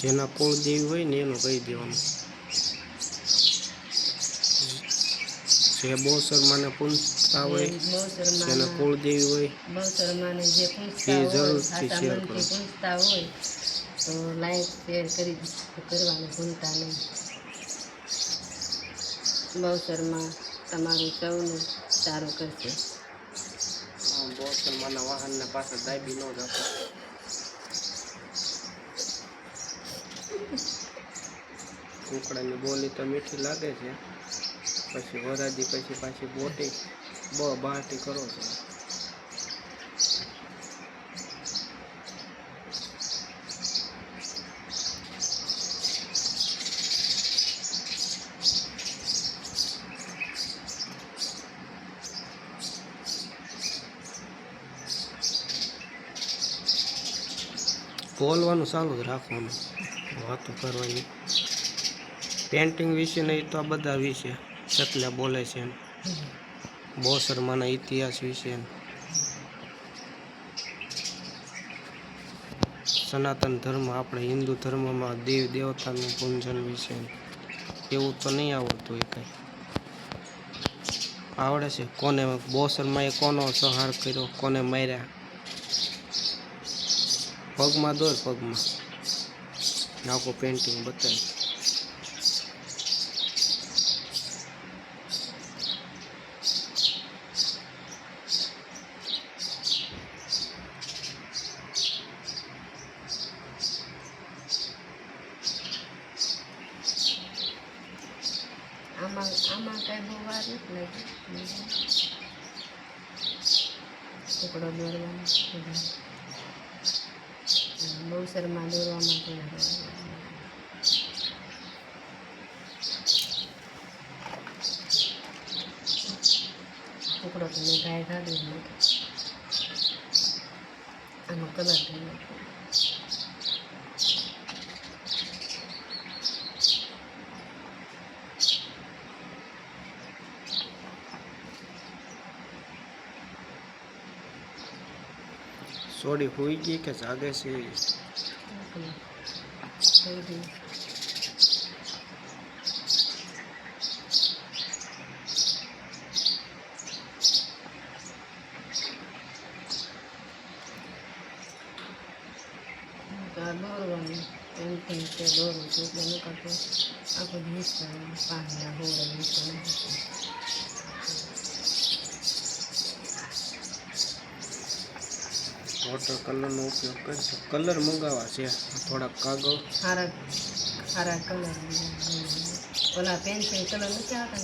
જેના કુળદેવી હોય ને એનું કહી દેવાનું. જે બહુસરમાને પૂંજતા હોય, જેના કુળદેવી હોય બહુસરમાને જે એ પૂંજતા હોય, જરૂરથી સાચા શેર કરો. મનથી પૂંજતા હોય તો લાઈક શેર કરવાનું ભૂલતા નહીં. બહુસરમાં તમારું સૌનું સારું કરશે. બહુસરમાના વાહનને પાછળ દાબી ન જતો. કુકડાની બોલી તો મીઠી લાગે છે, પછી વરાદી પછી પાછી બોટી બહાટી કરો છો. બોલવાનું ચાલુ જ રાખવાનું, વાતો કરવાની. પેન્ટિંગ વિશે નહીં તો આ બધા વિશે એટલે બોલે છે. બહુસરમાના ઇતિહાસ વિશે, સનાતન ધર્મ આપણે હિન્દુ ધર્મમાં દેવ દેવતાનું પૂજન વિશે એવું તો નહીં આવડતું હોય કંઈ. આવડે છે કોને બહુસરમાએ કોનો સંહાર કર્યો, કોને માર્યા. પગમાં દોર, પગમાં આખું પેન્ટિંગ બતાવે. આમાં કઈ બહુ વાર નથી લાગી. ટુકડો દોરવાનો બહુસરમાં દોરવામાં પણ ટુકડો તો મેં ગાય કાઢી નાખ્યો. આનો કલર થઈ નાખ્યો. સોડી હોઈ ગઈ કે જાગે છે? દોરવાનું પેન્ટિંગ તે દોરું છું એટલે ન કરતો આખો દિવસ પાણીના હોળે વોટર કલરનો ઉપયોગ કરશો. કલર મંગાવવા છે થોડાક કાગળ સારા કલર. ઓલા પેન્સિલ કલર નથી આવતા.